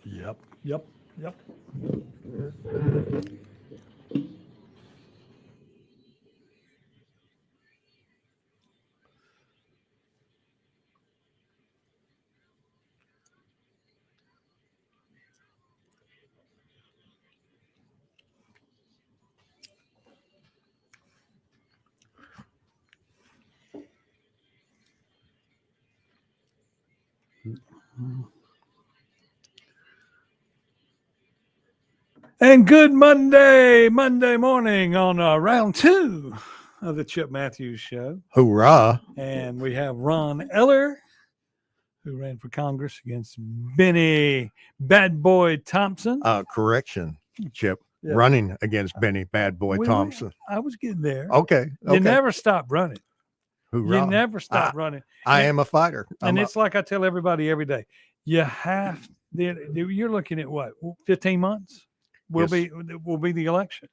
Yep. Yep. Yep. And good Monday morning on round two of the Chip Matthews Show. Hoorah. And we have Ron Eller, who ran for Congress against Benny Bad Boy Thompson. Correction, Chip. Yeah. Running against Benny Bad Boy Thompson. I was getting there. Okay. You never stop running. Hoorah. You never stop running. I am a fighter. And it's like I tell everybody every day. You have, you're looking at what, 15 months? Will be the election.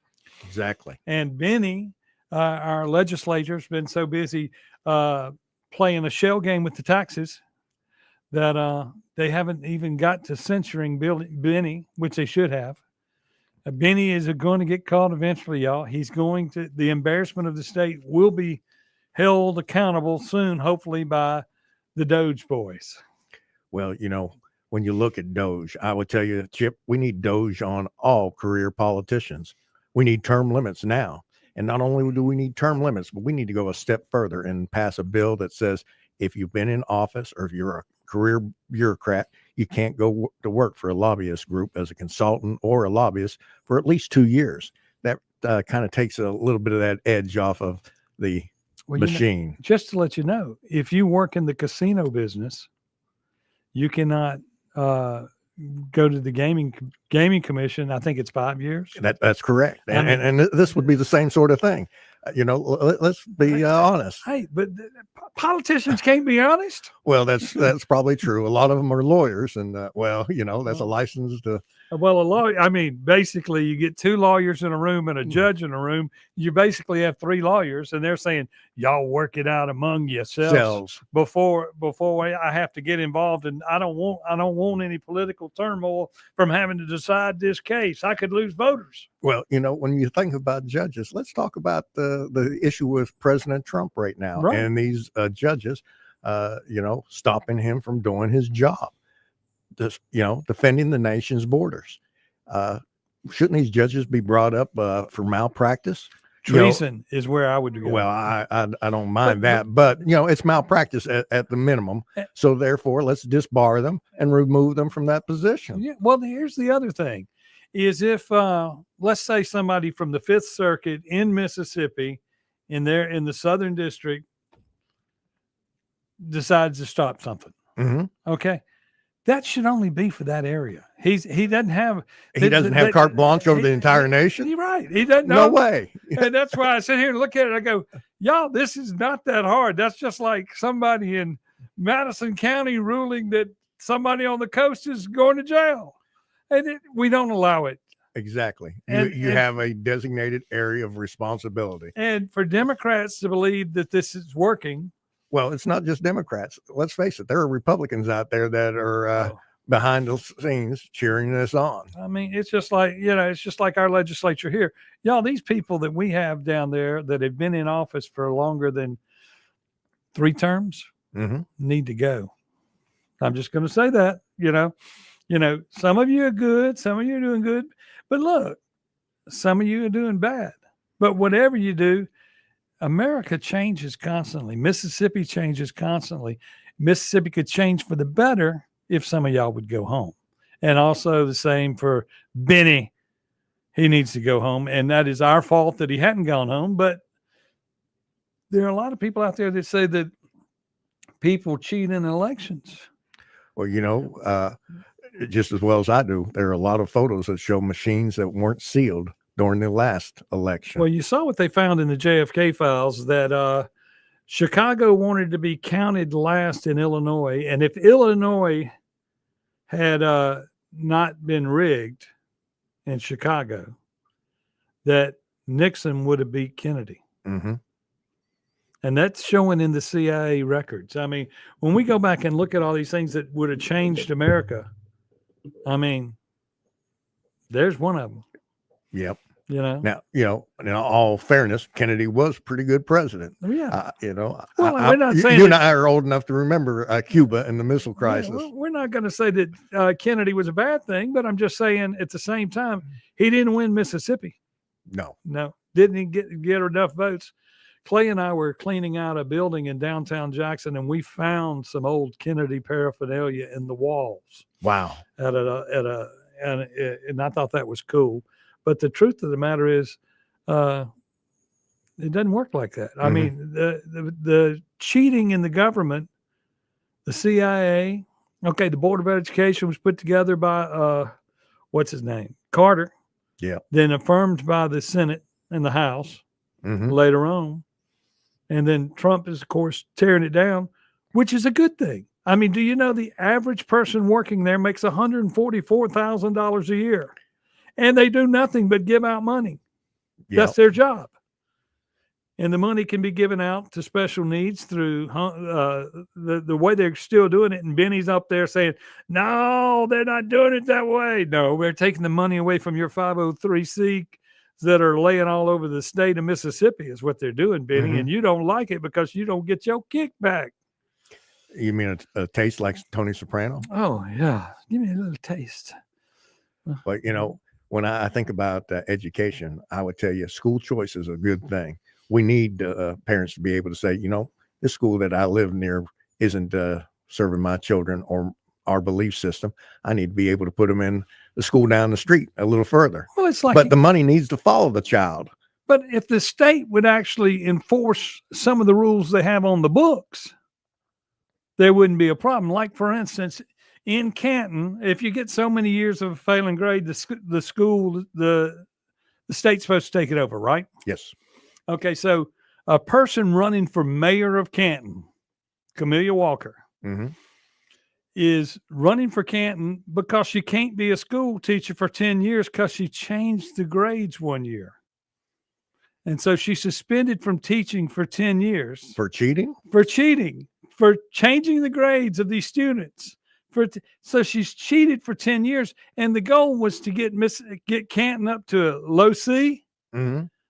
Exactly. And Benny, our legislature's been so busy playing a shell game with the taxes that they haven't even got to censoring Benny, which they should have. Benny is going to get caught eventually, y'all. He's going to, the embarrassment of the state will be held accountable soon, hopefully by the Doge boys. Well, when you look at Doge, I would tell you, Chip, we need Doge on all career politicians. We need term limits now. And not only do we need term limits, but we need to go a step further and pass a bill that says if you've been in office or if you're a career bureaucrat, you can't go to work for a lobbyist group as a consultant or a lobbyist for at least 2 years. That kind of takes a little bit of that edge off of the machine. Just to let you know, if you work in the casino business, you cannot go to the gaming commission. I think it's 5 years. That's correct. And this would be the same sort of thing. Let's be honest. Hey, but politicians can't be honest. Well, that's probably true. A lot of them are lawyers, and that's a license to. Well, a lawyer. I mean, basically, you get two lawyers in a room and a judge in a room. You basically have three lawyers, and they're saying, "Y'all work it out among yourselves before I have to get involved." And I don't want any political turmoil from having to decide this case. I could lose voters. Well, when you think about judges, let's talk about the issue with President Trump right now, and these judges, stopping him from doing his job. Just, defending the nation's borders. Shouldn't these judges be brought up for malpractice? Treason is where I would go. Well, I don't mind but it's malpractice at the minimum. So therefore, let's disbar them and remove them from that position. Yeah. Well, here's the other thing: is if let's say somebody from the Fifth Circuit in Mississippi, in the Southern District, decides to stop something. Mm-hmm. Okay. That should only be for that area. He doesn't have carte blanche over the entire nation. You're right. He doesn't. No way. And that's why I sit here and look at it. I go, y'all, this is not that hard. That's just like somebody in Madison County ruling that somebody on the coast is going to jail, and we don't allow it. Exactly. You have a designated area of responsibility. And for Democrats to believe that this is working. Well, it's not just Democrats. Let's face it. There are Republicans out there that are behind the scenes cheering this on. I mean, it's just like, it's just like our legislature here. Y'all, these people that we have down there that have been in office for longer than 3 terms need to go. I'm just going to say that, some of you are good. Some of you are doing good. But look, some of you are doing bad. But whatever you do, America changes constantly. Mississippi changes constantly. Mississippi could change for the better if some of y'all would go home. And also the same for Benny. He needs to go home. And that is our fault that he hadn't gone home. But there are a lot of people out there that say that people cheat in elections. Well, just as well as I do, there are a lot of photos that show machines that weren't sealed during the last election. Well, you saw what they found in the JFK files, that Chicago wanted to be counted last in Illinois. And if Illinois had not been rigged in Chicago, that Nixon would have beat Kennedy. Mm-hmm. And that's showing in the CIA records. I mean, when we go back and look at all these things that would have changed America, I mean, there's one of them. Yep. You know. Now, in all fairness, Kennedy was a pretty good president. Yeah. Well, we're not saying you and I are old enough to remember Cuba and the missile crisis. Yeah, we're not going to say that Kennedy was a bad thing, but I'm just saying at the same time, he didn't win Mississippi. No, didn't get enough votes. Clay and I were cleaning out a building in downtown Jackson, and we found some old Kennedy paraphernalia in the walls. Wow. And I thought that was cool. But the truth of the matter is, it doesn't work like that. I mean, the cheating in the government, the CIA, okay, the Board of Education was put together by what's his name? Carter. Yeah. Then affirmed by the Senate and the House later on. And then Trump is, of course, tearing it down, which is a good thing. I mean, do you know the average person working there makes $144,000 a year? And they do nothing but give out money. Yep. That's their job. And the money can be given out to special needs through the way they're still doing it. And Benny's up there saying, no, they're not doing it that way. No, we're taking the money away from your 503c that are laying all over the state of Mississippi is what they're doing, Benny. And you don't like it because you don't get your kickback. You mean a taste like Tony Soprano? Oh, yeah. Give me a little taste. But, when I think about education, I would tell you school choice is a good thing. We need parents to be able to say, this school that I live near isn't serving my children or our belief system. I need to be able to put them in the school down the street a little further. Well, it's like, but the money needs to follow the child. But if the state would actually enforce some of the rules they have on the books, there wouldn't be a problem. Like, for instance, in Canton, if you get so many years of a failing grade, the state's supposed to take it over, right? Yes. Okay, so a person running for mayor of Canton, Camelia Walker, is running for Canton because she can't be a school teacher for 10 years because she changed the grades one year. And so she's suspended from teaching for 10 years. For cheating? For cheating, for changing the grades of these students. So she's cheated for 10 years. And the goal was to get Canton up to a low C.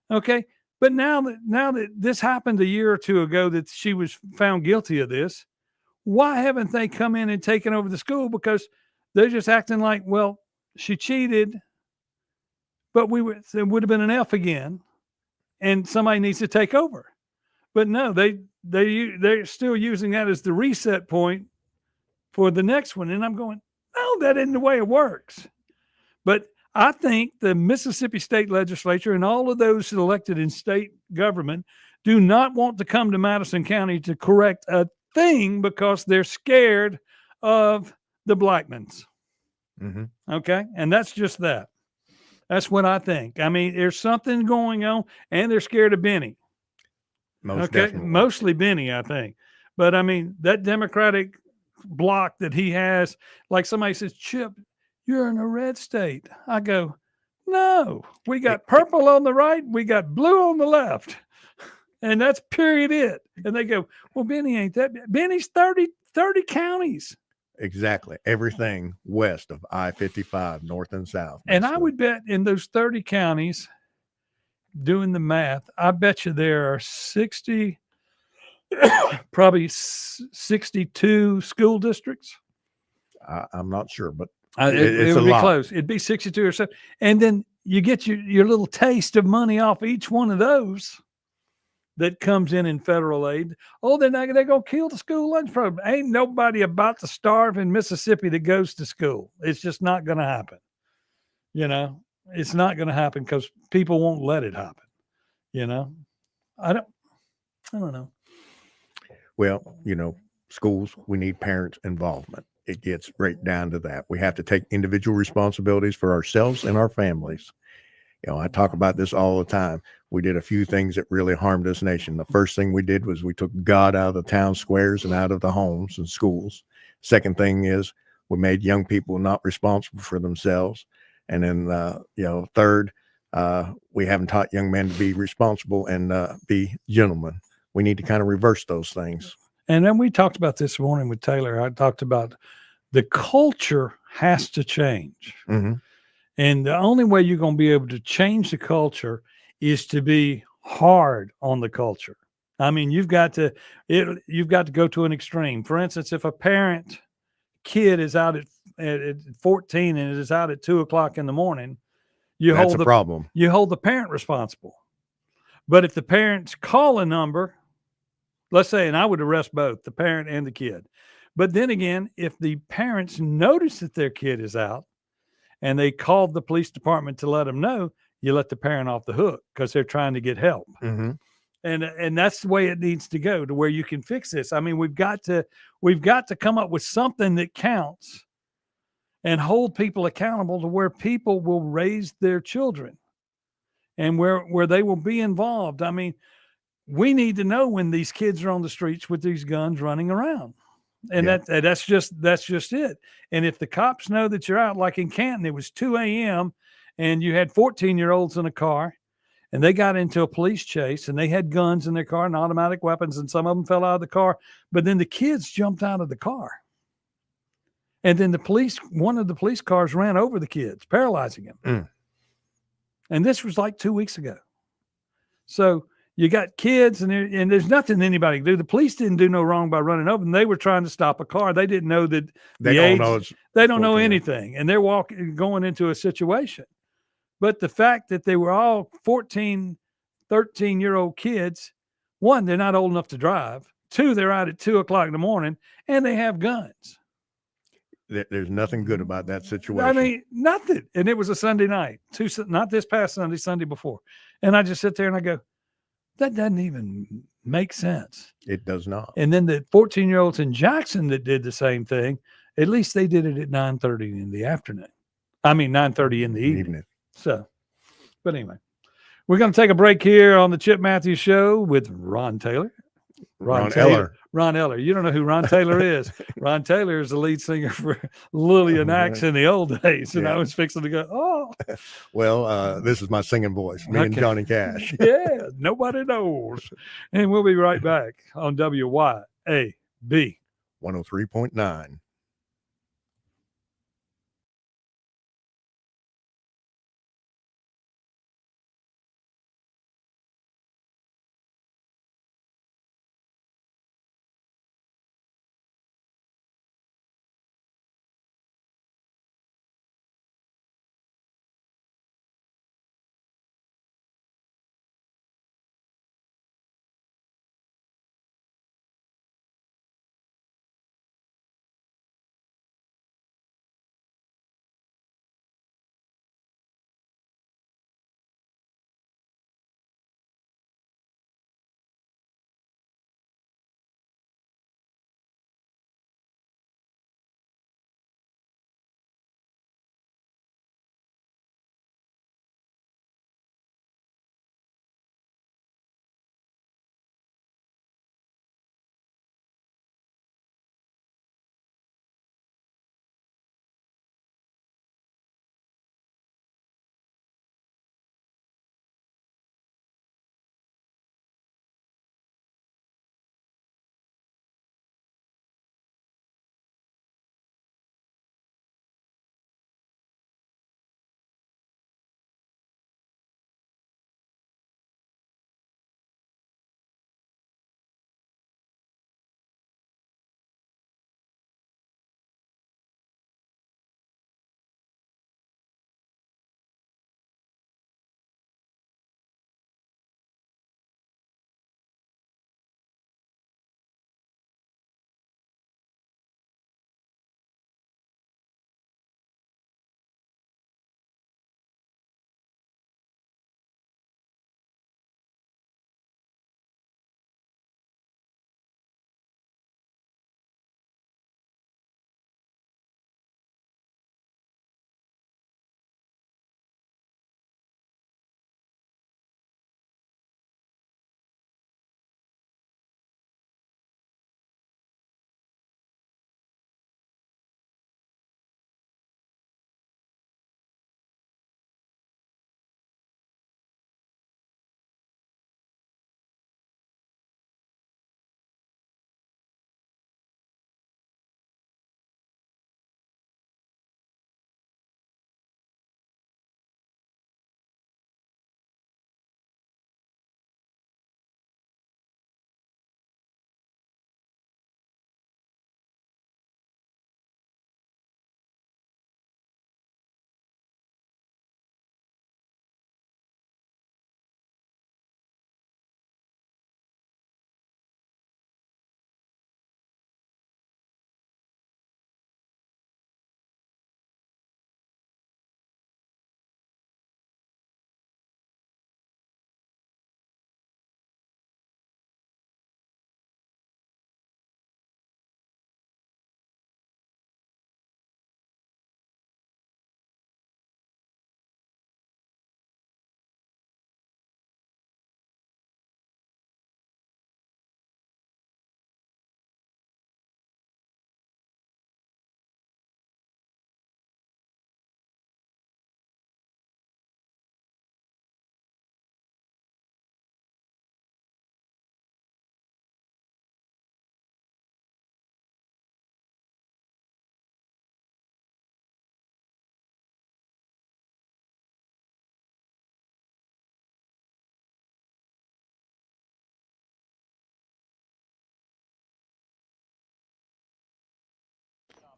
Okay. But now that this happened a year or two ago, that she was found guilty of this, why haven't they come in and taken over the school? Because they're just acting like, well, she cheated, but it would have been an F again, and somebody needs to take over. But no, they're still using that as the reset point for the next one. And I'm going, no, that isn't the way it works. But I think the Mississippi State Legislature and all of those elected in state government do not want to come to Madison County to correct a thing because they're scared of the Blackmans. Okay. And that's just that. That's what I think. I mean, there's something going on, and they're scared of Benny. Definitely. Mostly Benny, I think. But I mean, that Democratic block that he has, like somebody says, Chip, you're in a red state. I go, no, we got purple on the right. We got blue on the left. And that's period it. And they go, well, Benny ain't that. Benny's 30 counties. Exactly. Everything west of I-55, north and south. And I would bet in those 30 counties, doing the math, I bet you there are 60, probably 62 school districts. I'm not sure, but it would be close. It'd be 62 or so. And then you get your little taste of money off each one of those that comes in federal aid. Oh, they're going to kill the school lunch program. Ain't nobody about to starve in Mississippi that goes to school. It's just not going to happen. It's not going to happen because people won't let it happen. I don't know. Well, schools, we need parents' involvement. It gets right down to that. We have to take individual responsibilities for ourselves and our families. I talk about this all the time. We did a few things that really harmed this nation. The first thing we did was we took God out of the town squares and out of the homes and schools. Second thing is we made young people not responsible for themselves. And then, third, we haven't taught young men to be responsible and be gentlemen. We need to kind of reverse those things. And then we talked about this morning with Taylor. I talked about The culture has to change. Mm-hmm. And the only way you're going to be able to change the culture is to be hard on the culture. I mean, you've got to go to an extreme. For instance, if a kid is out at 14 and is out at 2:00 in the morning, That's a problem. You hold the parent responsible. But if the parents call a number, let's say, and I would arrest both the parent and the kid. But then again, if the parents notice that their kid is out and they called the police department to let them know, you let the parent off the hook because they're trying to get help. Mm-hmm. And that's the way it needs to go, to where you can fix this. I mean, we've got to come up with something that counts and hold people accountable to where people will raise their children and where they will be involved. I mean, we need to know when these kids are on the streets with these guns running around. And that's just it. And if the cops know that you're out, like in Canton, it was 2 a.m. and you had 14-year-olds in a car and they got into a police chase and they had guns in their car and automatic weapons, and some of them fell out of the car. But then the kids jumped out of the car. And then one of the police cars ran over the kids, paralyzing them. Mm. And this was like 2 weeks ago. So you got kids, and there's nothing anybody can do. The police didn't do no wrong by running over them. They were trying to stop a car. They didn't know that they don't know anything, and they're going into a situation. But the fact that they were all 14, 13-year-old kids, one, they're not old enough to drive. Two, they're out at 2:00 in the morning, and they have guns. There's nothing good about that situation. I mean, nothing. And it was a Sunday night, not this past Sunday, Sunday before. And I just sit there and I go, that doesn't even make sense. It does not. And then the 14-year-olds in Jackson that did the same thing, at least they did it at 9:30 in the afternoon. I mean, 9:30 in the evening. So, but anyway, we're going to take a break here on the Chip Matthews Show with Ron Taylor. Ron Eller. Ron Eller. You don't know who Ron Taylor is. Ron Taylor is the lead singer for Lillian Axe in the old days. And I was fixing to go, oh. Well, this is my singing voice, me and Johnny Cash. Yeah, nobody knows. And we'll be right back on WYAB 103.9.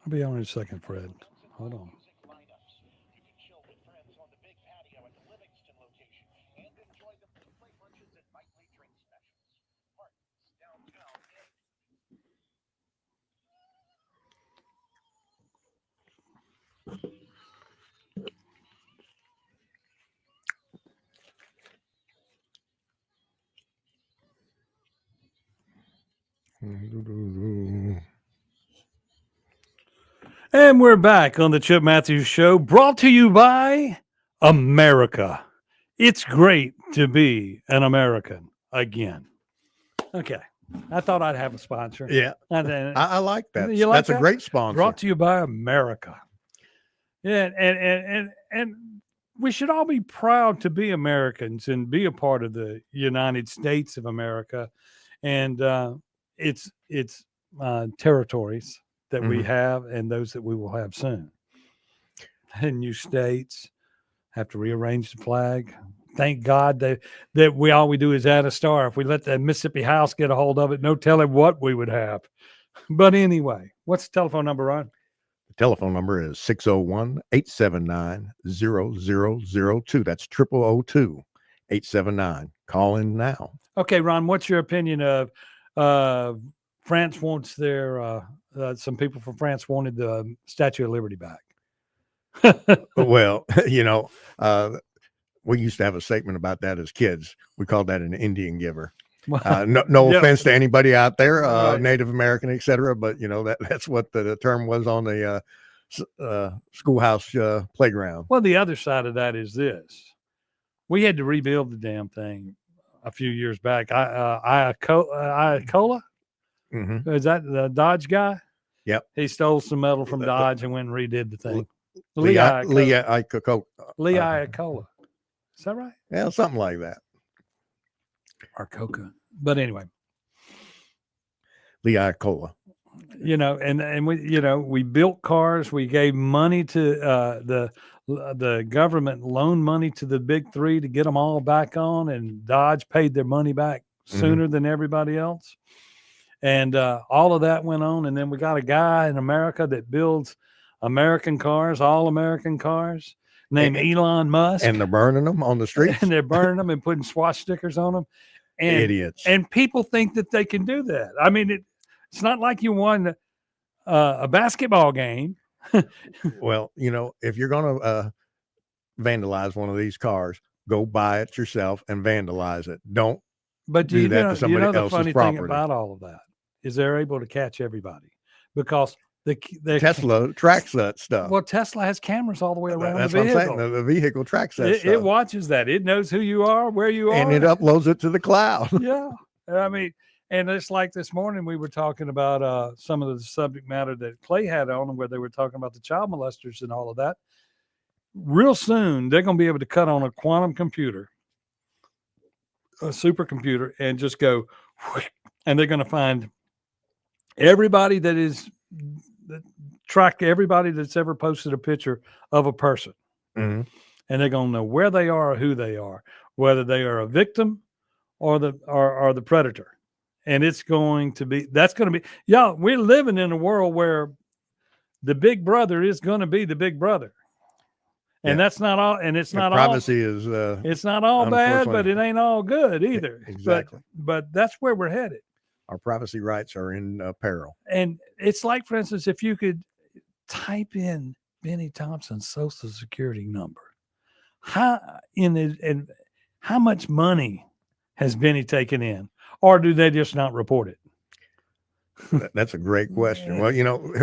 I'll be on in a second, Fred. Hold on. And we're back on the Chip Matthews Show, brought to you by America. It's great to be an American again. Okay. I thought I'd have a sponsor. Yeah, And then, I like that. You like That's that? a great sponsor. brought to you by America. Yeah, and we should all be proud to be Americans and be a part of the United States of America and its territories that we Mhm. have and those that we will have soon. And new states have to rearrange the flag. Thank God that we all we do is add a star. If we let the Mississippi House get a hold of it, no telling what we would have. But anyway, what's the telephone number, Ron? The telephone number is 601-879-0002. That's 0002-879. Call in now. Okay, Ron, what's your opinion of France wants their some people from France wanted the Statue of Liberty back. Well, we used to have a statement about that as kids. We called that an Indian giver. No Yeah. offense to anybody out there, Right. Native American, etc. But that's what the term was on the schoolhouse playground. Well, the other side of that is this: we had to rebuild the damn thing a few years back. Iacola, Mm-hmm. is that the Dodge guy? Yep. He stole some metal from Dodge and went and redid the thing. Lee Iacocca. Iacocca. Is that right? Yeah, something like that. Or Coca. But anyway, Lee Iacocca. and we built cars. We gave money to the government loaned money to the big three to get them all back on, and Dodge paid their money back sooner than everybody else. And all of that went on. And then we got a guy in America that builds American cars, all American cars, named Elon Musk. And they're burning them on the streets. And they're burning them and putting swatch stickers on them. And, Idiots. And people think that they can do that. I mean, it's not like you won a basketball game. Well, if you're going to vandalize one of these cars, go buy it yourself and vandalize it. Don't But do that to somebody the else's funny property. thing about all of that is they're able to catch everybody because the Tesla tracks that stuff. Well, Tesla has cameras all the way around That's the what I'm vehicle. saying. The vehicle tracks that stuff. It watches that. It knows who you are, where you are, and it uploads it to the cloud. Yeah, I mean, and it's like this morning we were talking about some of the subject matter that Clay had on, where they were talking about the child molesters and all of that. Real soon, they're going to be able to cut on a quantum computer, a supercomputer, and just go, and they're going to find everybody track everybody that's ever posted a picture of a person. Mm-hmm. And they're going to know where they are, or who they are, whether they are a victim or the predator. And that's going to be, we're living in a world where the big brother is going to be the big brother. And that's not all, and it's not privacy all, is it's not all bad, but it ain't all good either. Exactly. But that's where we're headed. Our privacy rights are in peril. And it's like, for instance, if you could type in Benny Thompson's social security number, how much money has Benny taken in, or do they just not report it? That's a great question. Well,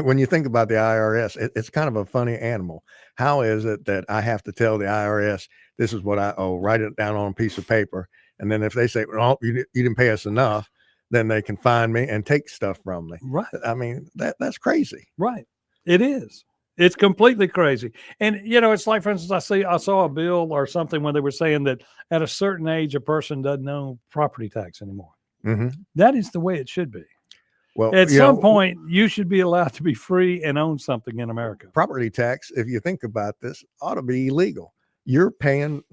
when you think about the IRS, it's kind of a funny animal. How is it that I have to tell the IRS, this is what I owe, write it down on a piece of paper. And then if they say, well, you didn't pay us enough, then they can find me and take stuff from me. Right. I mean, that's crazy. Right. It is. It's completely crazy. And, it's like, for instance, I saw a bill or something when they were saying that at a certain age, a person doesn't owe property tax anymore. Mm-hmm. That is the way it should be. Well, at some point, you should be allowed to be free and own something in America. Property tax, if you think about this, ought to be illegal. You're paying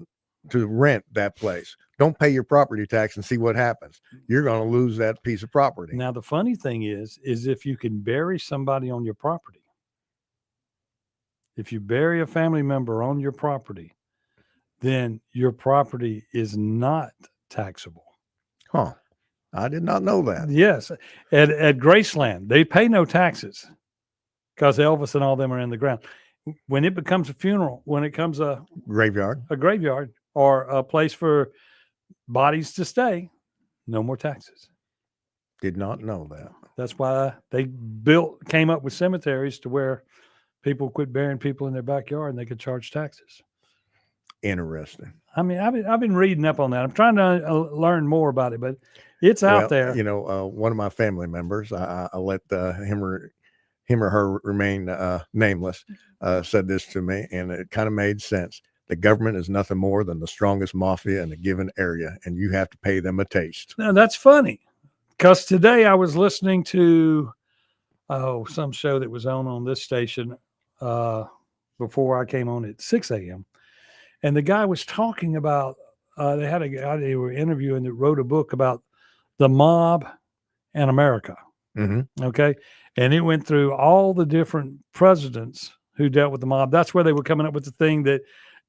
to rent that place. Don't pay your property tax and see what happens. You're going to lose that piece of property. Now, the funny thing is if you can bury somebody on your property, if you bury a family member on your property, then your property is not taxable. Huh. I did not know that. Yes. At Graceland, they pay no taxes because Elvis and all them are in the ground. When it becomes a funeral, when it comes a Graveyard. graveyard or a place for bodies to stay, no more taxes. Did not know that. That's why they came up with cemeteries to where people quit burying people in their backyard and they could charge taxes. Interesting. I mean, I've been reading up on that. I'm trying to learn more about it, but it's out there. You know, one of my family members, I let him or her remain nameless, said this to me, and it kind of made sense. The government is nothing more than the strongest mafia in a given area, and you have to pay them a taste. Now, that's funny because today I was listening to some show that was on this station before I came on at 6 a.m. And the guy was talking about, they had a guy they were interviewing that wrote a book about the mob and America. Mm-hmm. Okay. And it went through all the different presidents who dealt with the mob. That's where they were coming up with the thing that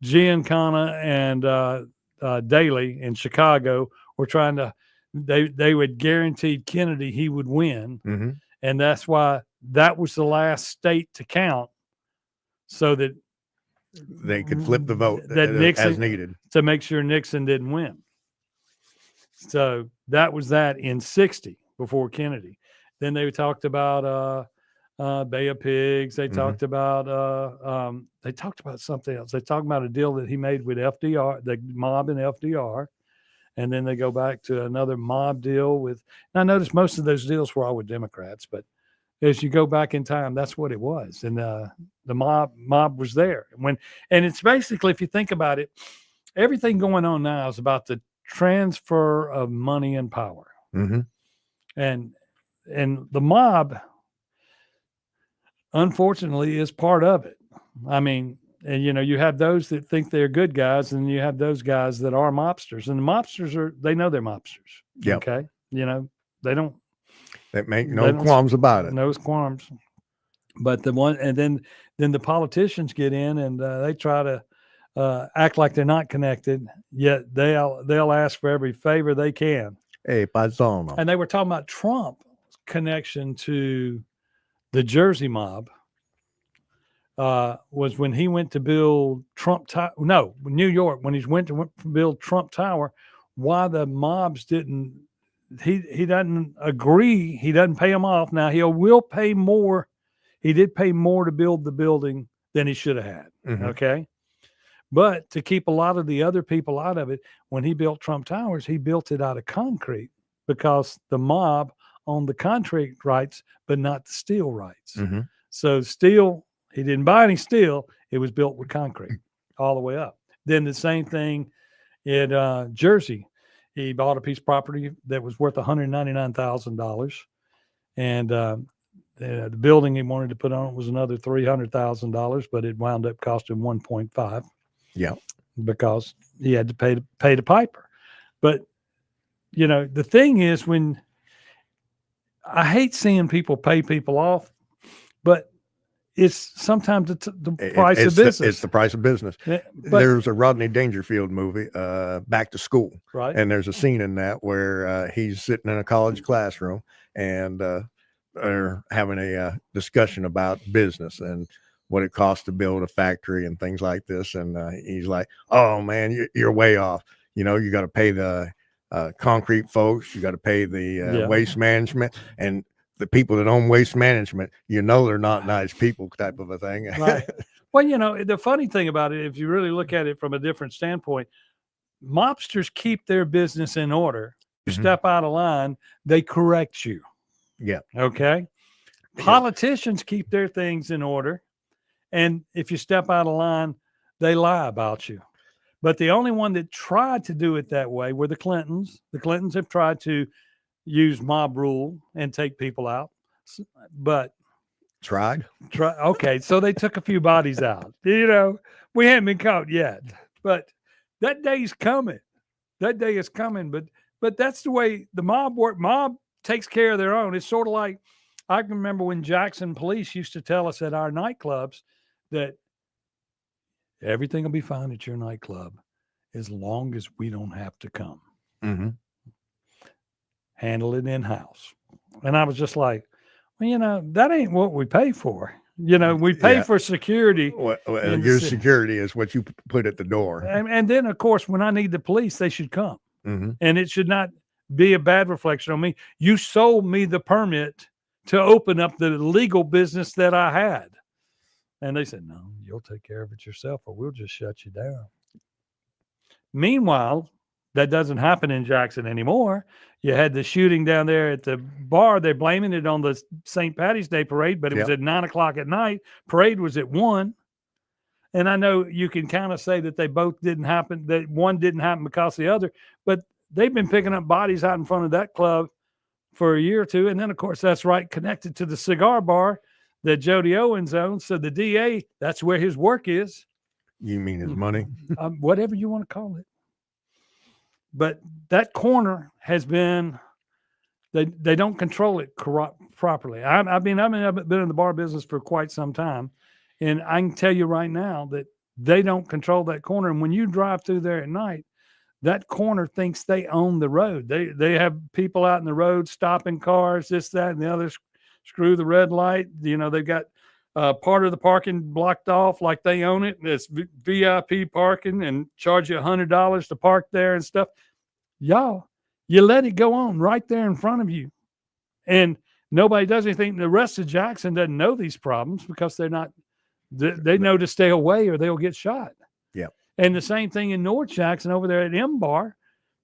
Giancana and Daley in Chicago were trying to, they would guarantee Kennedy he would win. Mm-hmm. And that's why that was the last state to count so that they could flip the vote that Nixon, as needed to make sure Nixon didn't win. So that was that in 60 before Kennedy. Then they talked about Bay of Pigs. They talked about something else. They talked about a deal that he made with FDR, the mob and FDR. And then they go back to another mob deal with, and I noticed most of those deals were all with Democrats, but as you go back in time, that's what it was. And the mob was there. And it's basically, if you think about it, everything going on now is about the transfer of money and power. Mm-hmm. And the mob, unfortunately, is part of it. I mean, and you have those that think they're good guys, and you have those guys that are mobsters. And the mobsters they know they're mobsters. Yeah. Okay. They don't. They make no qualms about it. No qualms. But then the politicians get in and they try to act like they're not connected, yet they'll ask for every favor they can. Hey, paisano. And they were talking about Trump's connection to the Jersey mob. Was when he went to build New York, when he went to build Trump Tower, why the mobs didn't. He doesn't agree. He doesn't pay them off. Now he will pay more. He did pay more to build the building than he should have had. Mm-hmm. Okay. But to keep a lot of the other people out of it, when he built Trump Towers, he built it out of concrete because the mob owned the concrete rights, but not the steel rights. Mm-hmm. So steel, he didn't buy any steel. It was built with concrete all the way up. Then the same thing in Jersey. He bought a piece of property that was worth $199,000, and the building he wanted to put on it was another $300,000, but it wound up costing $1.5. Yeah, because he had to pay the piper. But the thing is, when I hate seeing people pay people off, but it's sometimes the price of business. It's the price of business. But there's a Rodney Dangerfield movie, Back to School. Right. And there's a scene in that where he's sitting in a college classroom and they're having a discussion about business and what it costs to build a factory and things like this. And he's like, oh, man, you're way off. You got to pay the concrete folks. You got to pay the waste management. And the people that own waste management, they're not nice people type of a thing. Right. Well, the funny thing about it, if you really look at it from a different standpoint, mobsters keep their business in order. You step out of line, they correct you. Yeah. Okay. Politicians keep their things in order. And if you step out of line, they lie about you. But the only one that tried to do it that way were the Clintons. The Clintons have tried to use mob rule and take people out, but okay, so they took a few bodies out. We haven't been caught yet, but that day's coming. That day is coming. But that's the way the mob work. Mob takes care of their own. It's sort of like, I can remember when Jackson police used to tell us at our nightclubs that Everything will be fine at your nightclub as long as we don't have to come. Mm-hmm. Handle it in house. And I was just like, well, that ain't what we pay for. We pay for security. Well, in the your city. security is what you put at the door. And then, of course, when I need the police, they should come. Mm-hmm. And it should not be a bad reflection on me. You sold me the permit to open up the legal business that I had. And they said, no, you'll take care of it yourself or we'll just shut you down. Meanwhile, that doesn't happen in Jackson anymore. You had the shooting down there at the bar. They're blaming it on the St. Patty's Day parade, but it was at 9:00 at night. Parade was at 1. And I know you can kind of say that they both didn't happen, that one didn't happen because of the other, but they've been picking up bodies out in front of that club for a year or two. And then, of course, that's right connected to the cigar bar that Jody Owens owns. So the DA, that's where his work is. You mean his money? Whatever you want to call it. But that corner has been, they don't control it properly. I've been in the bar business for quite some time. And I can tell you right now that they don't control that corner. And when you drive through there at night, that corner thinks they own the road. They have people out in the road stopping cars, this, that, and the other, screw the red light. They've got part of the parking blocked off like they own it. It's VIP parking and charge you $100 to park there and stuff. Y'all, you let it go on right there in front of you. And nobody does anything. The rest of Jackson doesn't know these problems because they're not, they know to stay away or they'll get shot. Yeah. And the same thing in North Jackson over there at M Bar,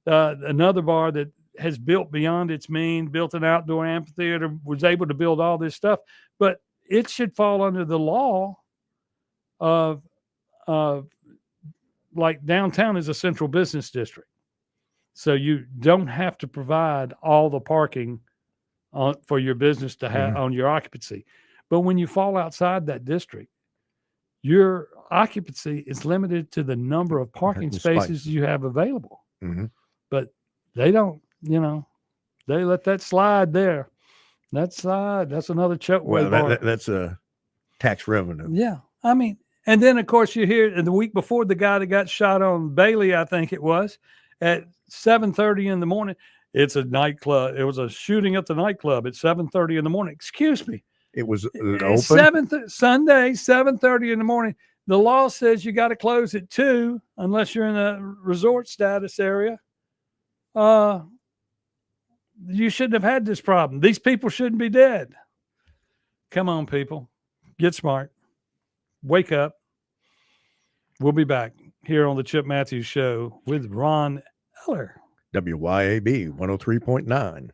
another bar that has built beyond its means, built an outdoor amphitheater, was able to build all this stuff. But it should fall under the law of like downtown is a central business district. So you don't have to provide all the parking for your business to have on your occupancy. But when you fall outside that district, your occupancy is limited to the number of parking spaces you have available. Mm-hmm. But they don't, they let that slide there. That's another choke. Well, that's a tax revenue. Yeah. I mean, and then of course you hear the week before the guy that got shot on Bailey, I think it was, at 7:30 in the morning. It's a nightclub. It was a shooting at the nightclub at 7:30 in the morning. Excuse me. It was open? Sunday, 7:30 in the morning. The law says you got to close at 2 unless you're in a resort status area. You shouldn't have had this problem. These people shouldn't be dead. Come on, people. Get smart. Wake up. We'll be back here on the Chip Matthews Show with Ron Eller. WYAB 103.9.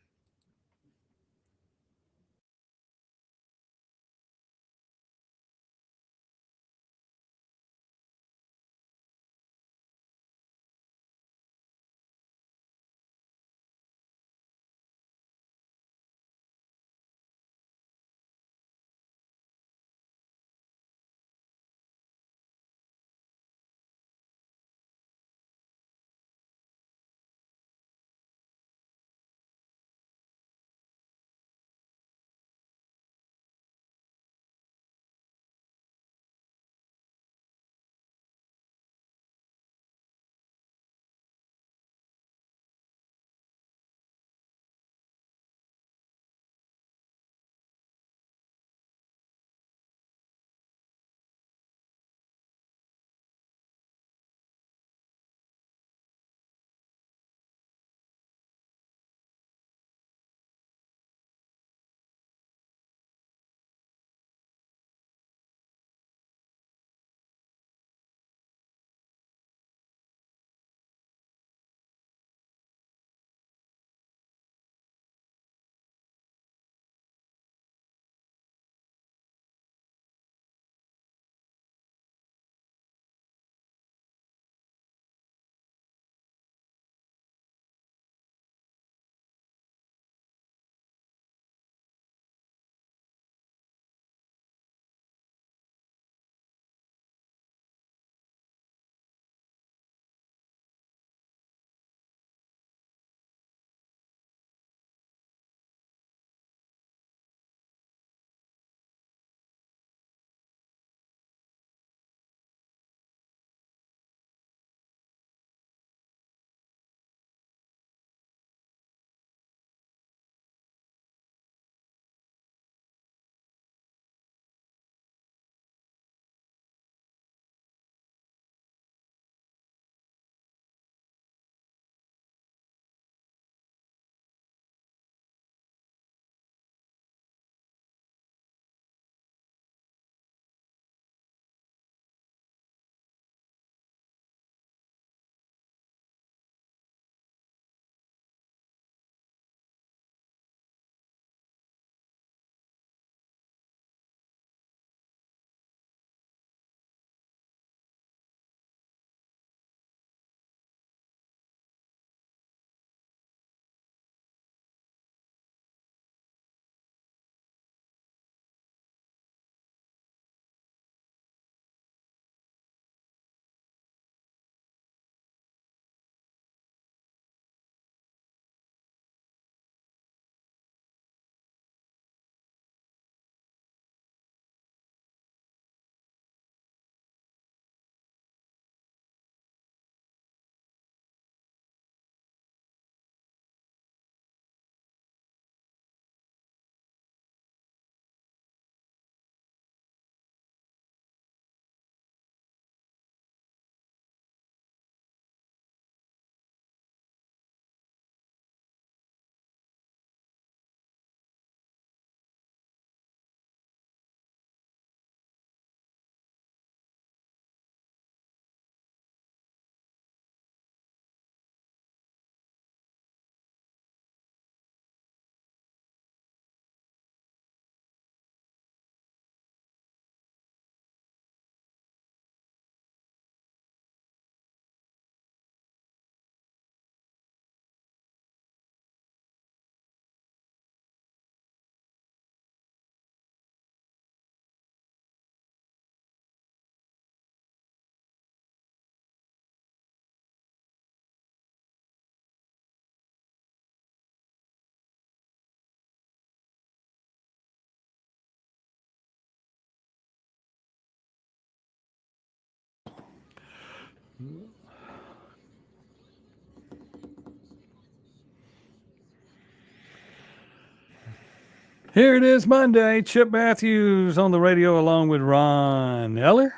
Here it is Monday. Chip Matthews on the radio along with Ron Eller.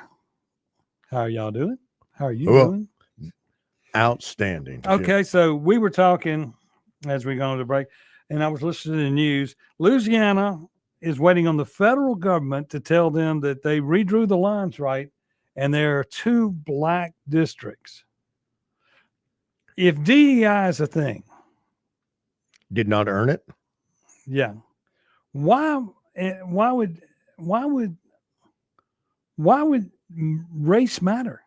How are y'all doing? How are you doing? Outstanding. Okay, so we were talking as we go to the break, and I was listening to the news. Louisiana is waiting on the federal government to tell them that they redrew the lines right, and there are 2 black districts. If DEI is a thing, Did not earn it. yeah, why would race matter?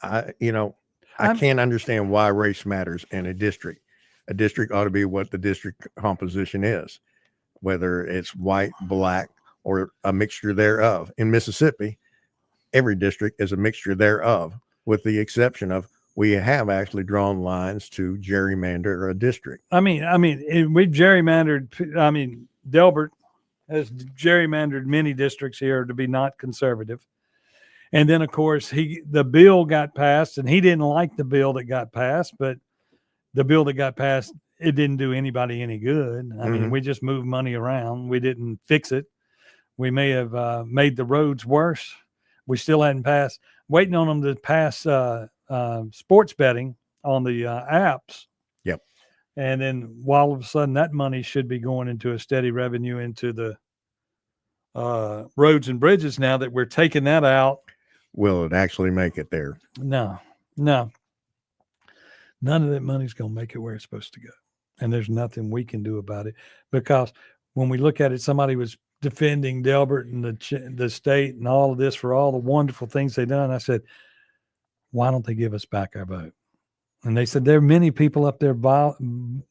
I can't understand why race matters in a district. A district ought to be what the district composition is, whether it's white, black, or a mixture thereof. In Mississippi, every district is a mixture thereof, with the exception of we have actually drawn lines to gerrymander a district. We've gerrymandered. Delbert has gerrymandered many districts here to be not conservative. And then, of course, the bill got passed, and he didn't like the bill that got passed, but the bill that got passed, it didn't do anybody any good. I mean, we just moved money around. We didn't fix it. We may have made the roads worse. We still hadn't passed. Waiting on them to pass sports betting on the apps. Yep. And then all of a sudden, that money should be going into a steady revenue into the roads and bridges now that we're taking that out. Will it actually make it there? No. None of that money's going to make it where it's supposed to go. And there's nothing we can do about it, because when we look at it, somebody was defending Delbert and the state and all of this for all the wonderful things they've done. I said, why don't they give us back our vote? And they said, there are many people up there lobbying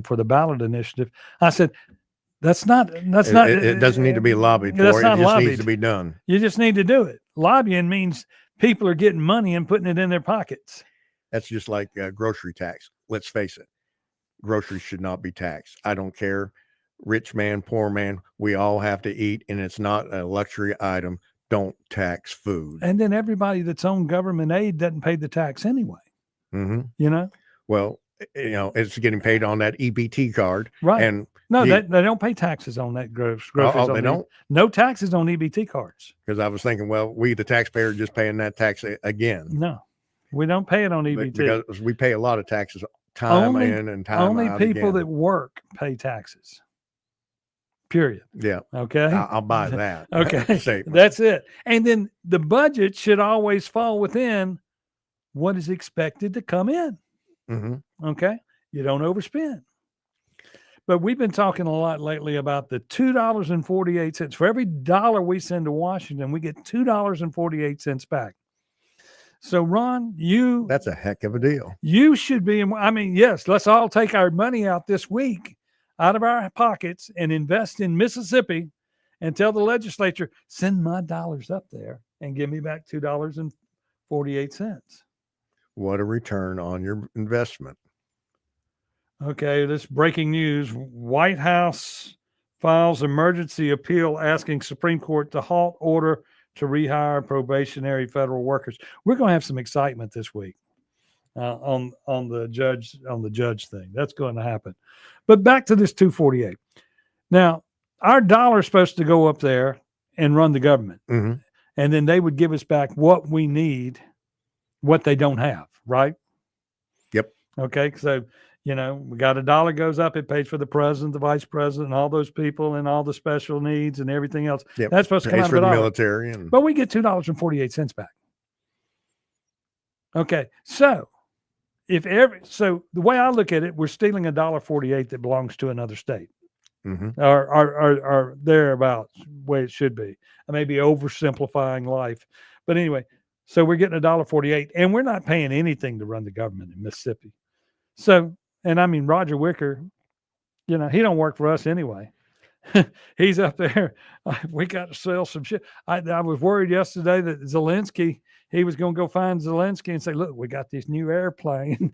for the ballot initiative. I said, it doesn't need to be lobbied for. It just needs to be done. You just need to do it. Lobbying means people are getting money and putting it in their pockets. That's just like grocery tax. Let's face it. Groceries should not be taxed. I don't care. Rich man, poor man, we all have to eat, and it's not a luxury item. Don't tax food. And then everybody that's on government aid doesn't pay the tax anyway. Mm-hmm. Well, it's getting paid on that EBT card. Right. And they don't pay taxes on that groceries. They don't? No taxes on EBT cards. Because I was thinking, well, we, the taxpayer, are just paying that tax again. No, we don't pay it on EBT. Because we pay a lot of taxes time in and time out. Only people that work pay taxes. Period. Yeah. Okay. I'll buy that. Okay. That's it. And then the budget should always fall within what is expected to come in. Mm-hmm. Okay. You don't overspend. But we've been talking a lot lately about the $2.48. For every dollar we send to Washington, we get $2.48 back. So, Ron, that's a heck of a deal. You should be, yes, let's all take our money out this week out of our pockets and invest in Mississippi and tell the legislature, send my dollars up there and give me back $2.48. What a return on your investment. Okay, this breaking news. White House files emergency appeal asking Supreme Court to halt order to rehire probationary federal workers. We're going to have some excitement this week on the judge thing. That's going to happen. But back to this 248. Now, our dollar is supposed to go up there and run the government. Mm-hmm. And then they would give us back what we need, what they don't have, right? Yep. Okay, so, we got $1 goes up, it pays for the president, the vice president, and all those people and all the special needs and everything else. Yep. That's supposed to come out of the military. But we get $2.48 back. Okay, so the way I look at it, we're stealing $1.48 that belongs to another state. Mm-hmm. Or thereabouts, way it should be. I may be oversimplifying life, but anyway, so we're getting $1.48, and we're not paying anything to run the government in Mississippi. So, and Roger Wicker, he don't work for us anyway. He's up there. We got to sell some shit. I was worried yesterday that Zelensky, he was going to go find Zelensky and say, look, we got this new airplane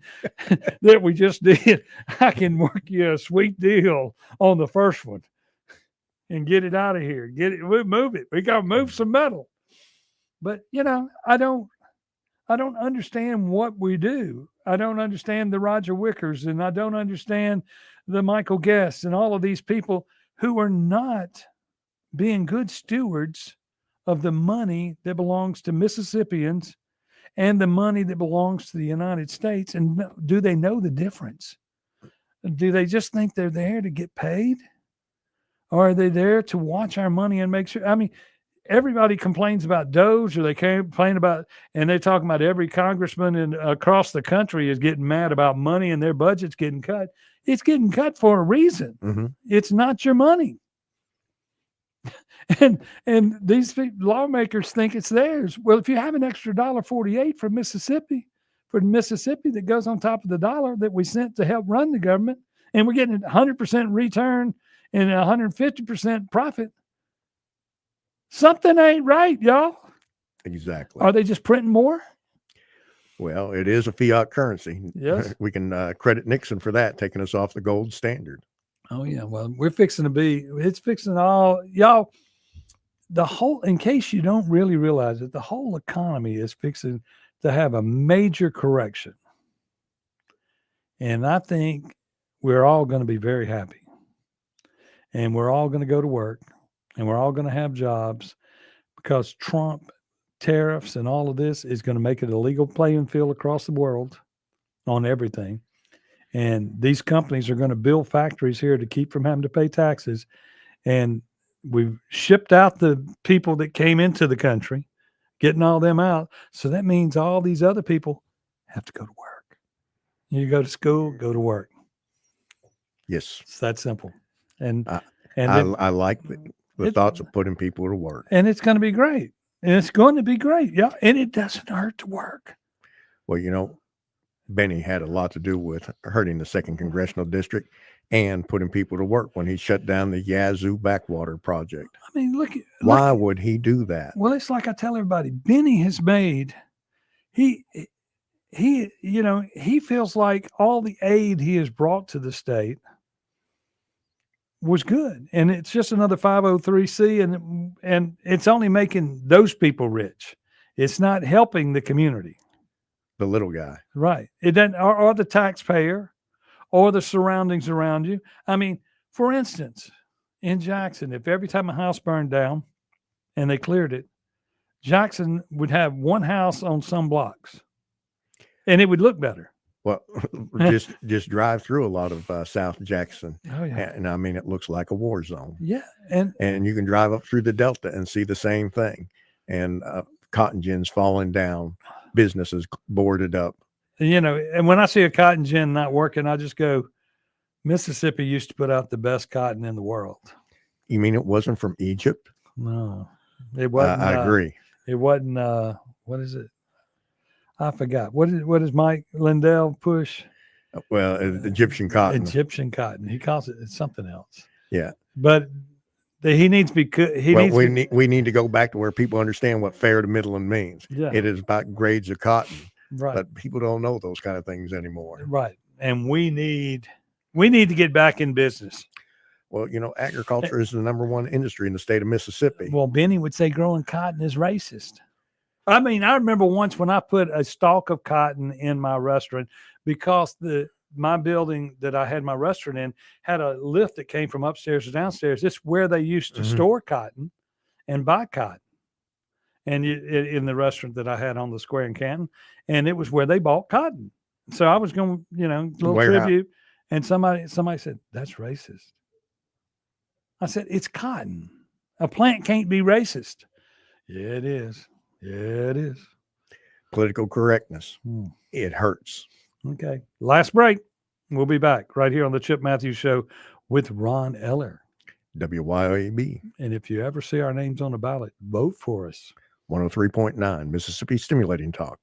that we just did. I can work you a sweet deal on the first one and get it out of here. We'll move it. We got to move some metal. But, I don't I don't understand what we do. I don't understand the Roger Wickers, and I don't understand the Michael Guests and all of these people who are not being good stewards of the money that belongs to Mississippians and the money that belongs to the United States. And do they know the difference? Do they just think they're there to get paid? Or are they there to watch our money and make sure? I mean, everybody complains about Doge, or they complain about, and they're talking about every congressman across the country is getting mad about money and their budget's getting cut. It's getting cut for a reason. Mm-hmm. It's not your money. And these lawmakers think it's theirs. Well, if you have an extra $1.48 from Mississippi, for Mississippi that goes on top of the dollar that we sent to help run the government, and we're getting 100% return and 150% profit, something ain't right, y'all. Exactly. Are they just printing more? Well, it is a fiat currency. Yes. We can credit Nixon for that, taking us off the gold standard. Oh, yeah. Well, we're fixing to be, it's fixing all, y'all, the whole, in case you don't really realize it, the whole economy is fixing to have a major correction. And I think we're all going to be very happy. And we're all going to go to work, and we're all going to have jobs, because Trump, tariffs, and all of this is going to make it a legal playing field across the world on everything. And these companies are going to build factories here to keep from having to pay taxes. And we've shipped out the people that came into the country, getting all them out. So that means all these other people have to go to work. You go to school, go to work. Yes. It's that simple. And I like the thoughts of putting people to work. And it's going to be great. And it's going to be great. Yeah. And it doesn't hurt to work. Well, you know, Benny had a lot to do with hurting the 2nd Congressional District and putting people to work when he shut down the Yazoo Backwater Project. I mean, why would he do that? Well, it's like I tell everybody, Benny has made, he feels like all the aid he has brought to the state was good. And it's just another 503c, and it's only making those people rich. It's not helping the community. The little guy. Right. It doesn't, or the taxpayer or the surroundings around you. I mean, for instance, in Jackson, if every time a house burned down and they cleared it, Jackson would have one house on some blocks and it would look better. Well, just drive through a lot of South Jackson. Oh, yeah. And I mean, it looks like a war zone. Yeah. And you can drive up through the Delta and see the same thing. And cotton gins falling down, businesses boarded up. And when I see a cotton gin not working, I just go, Mississippi used to put out the best cotton in the world. You mean it wasn't from Egypt? No, it wasn't. I agree. It wasn't. What is it? I forgot. What is Mike Lindell push? Well, Egyptian cotton. Egyptian cotton. He calls it something else. Yeah. But he needs to be. We need to go back to where people understand what fair to Midland means. Yeah. It is about grades of cotton. Right. But people don't know those kind of things anymore. Right. And we need to get back in business. Well, agriculture is the number one industry in the state of Mississippi. Well, Benny would say growing cotton is racist. I mean, I remember once when I put a stalk of cotton in my restaurant, because my building that I had my restaurant in had a lift that came from upstairs to downstairs. It's where they used to store cotton and buy cotton. And in the restaurant that I had on the square in Canton, and it was where they bought cotton. So I was going, little tribute, and somebody said, that's racist. I said, it's cotton. A plant can't be racist. Yeah, it is. Yeah, it is. Political correctness. It hurts. Okay. Last break. We'll be back right here on the Chip Matthews Show with Ron Eller. WYAB. And if you ever see our names on the ballot, vote for us. 103.9 Mississippi Stimulating Talk.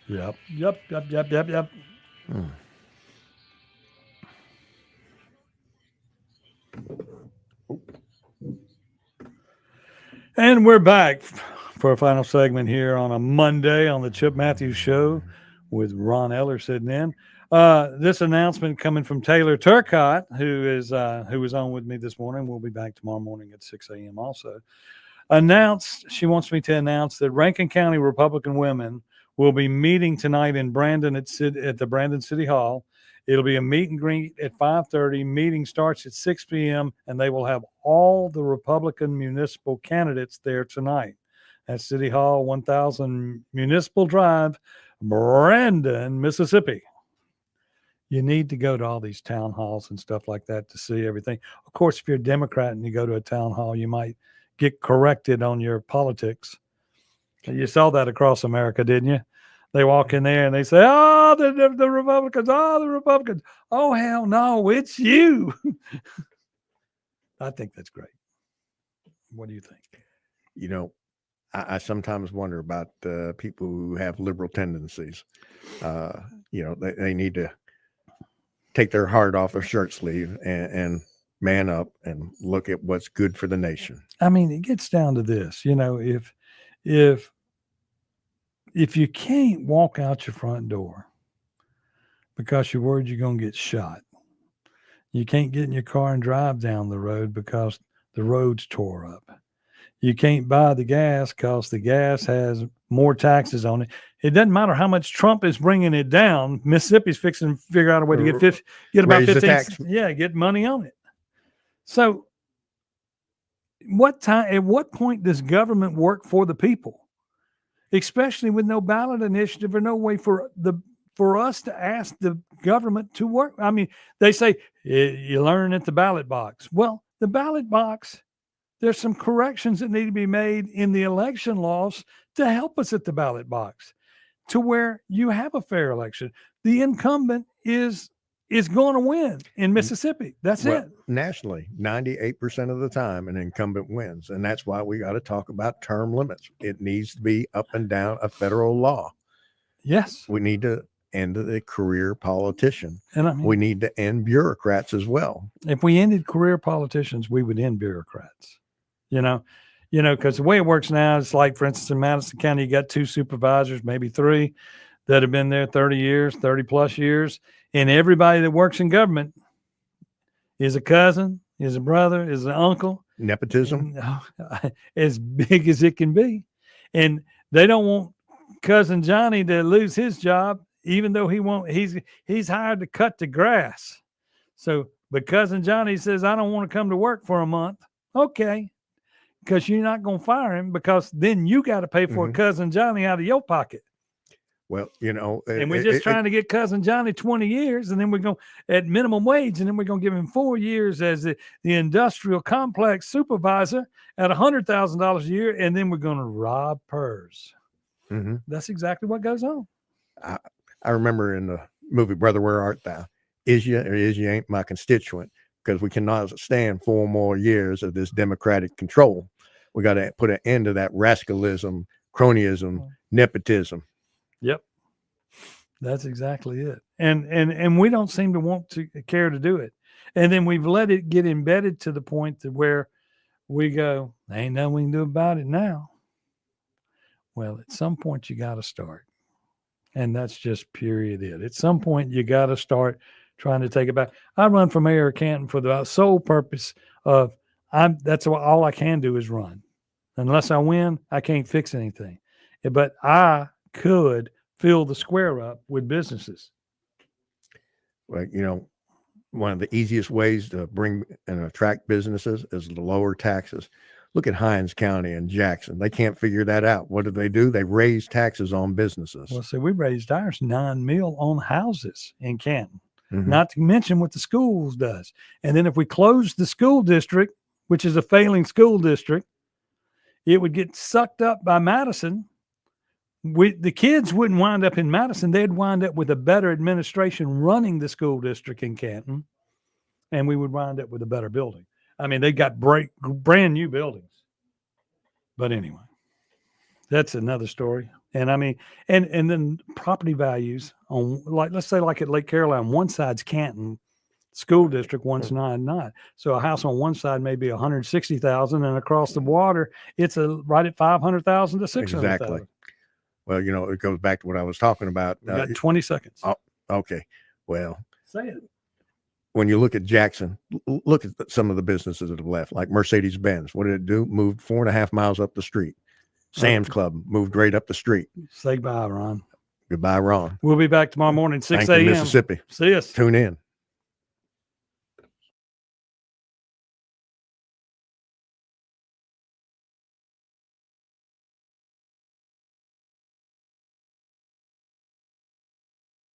Yep. Yep. Hmm. And we're back for a final segment here on a Monday on the Chip Matthews Show with Ron Eller sitting in. This announcement coming from Taylor Turcott, who was on with me this morning. We'll be back tomorrow morning at 6 a.m. also. She wants me to announce that Rankin County Republican women will be meeting tonight in Brandon at the Brandon City Hall. It'll be a meet and greet at 5:30. Meeting starts at 6 p.m. and they will have all the Republican municipal candidates there tonight at City Hall, 1000 Municipal Drive, Brandon, Mississippi. You need to go to all these town halls and stuff like that to see everything. Of course, if you're a Democrat and you go to a town hall, you might get corrected on your politics. You saw that across America, didn't you? They walk in there and they say, "Oh, the Republicans! Oh, the Republicans! Oh, hell no, it's you!" I think that's great. What do you think? You know, I sometimes wonder about people who have liberal tendencies. They need to take their heart off their shirt sleeve and man up and look at what's good for the nation. I mean, it gets down to this, if you can't walk out your front door because you're worried you're going to get shot, you can't get in your car and drive down the road because the road's tore up. You can't buy the gas because the gas has more taxes on it. It doesn't matter how much Trump is bringing it down. Mississippi's fixing to figure out a way to get about 15. Yeah, get money on it. So, at what point does government work for the people? Especially with no ballot initiative or no way for us to ask the government to work. I mean, they say you learn at the ballot box. Well, the ballot box, there's some corrections that need to be made in the election laws to help us at the ballot box to where you have a fair election. The incumbent is going to win in Mississippi. That's it. Nationally, 98% of the time, an incumbent wins. And that's why we got to talk about term limits. It needs to be up and down a federal law. Yes. We need to end the career politician. And we need to end bureaucrats as well. If we ended career politicians, we would end bureaucrats. Because the way it works now, it's like, for instance, in Madison County, you got 2 supervisors, maybe 3, that have been there 30 plus years. And everybody that works in government is a cousin, is a brother, is an uncle. Nepotism. As big as it can be. And they don't want Cousin Johnny to lose his job, even though he's hired to cut the grass. So, but Cousin Johnny says, "I don't want to come to work for a month." Okay. Because you're not going to fire him, because then you got to pay for Cousin Johnny out of your pocket. Well, and we're just trying to get Cousin Johnny 20 years, and then we're going at minimum wage, and then we're going to give him 4 years as the industrial complex supervisor at $100,000 a year, and then we're going to rob PERS. Mm-hmm. That's exactly what goes on. I remember in the movie Brother, Where Art Thou? Is you or is you ain't my constituent, because we cannot stand 4 more years of this Democratic control. We got to put an end to that rascalism, cronyism, nepotism. Yep. That's exactly it. And we don't seem to want to care to do it. And then we've let it get embedded to the point to where we go, ain't nothing we can do about it now. Well, at some point you got to start. And that's just period it. At some point you got to start trying to take it back. I run for mayor of Canton for the sole purpose of that's all I can do is run. Unless I win, I can't fix anything. But I could fill the square up with businesses. Well, one of the easiest ways to bring and attract businesses is to lower taxes. Look at Hines County and Jackson. They can't figure that out. What do? They raise taxes on businesses. Well, see, we raised ours $9 million on houses in Canton. Mm-hmm. Not to mention what the schools does. And then if we close the school district, which is a failing school district, it would get sucked up by Madison. The kids wouldn't wind up in Madison. They'd wind up with a better administration running the school district in Canton, and we would wind up with a better building. I mean, they got brand new buildings. But anyway, that's another story. And I mean, and then property values on, like, let's say like at Lake Caroline, one side's Canton School District, one's not. So a house on one side may be 160,000, and across the water, it's right at 500,000 to 600,000. Exactly. Well, you know, it goes back to what I was talking about. We got 20 seconds. Okay. Well, Say it. when you look at Jackson, look at some of the businesses that have left, like Mercedes-Benz. What did it do? Moved 4.5 miles up the street. Sam's Club moved right up the street. Say bye, Ron. Goodbye, Ron. We'll be back tomorrow morning, 6 Thank you, a.m. Mississippi. See us. Tune in.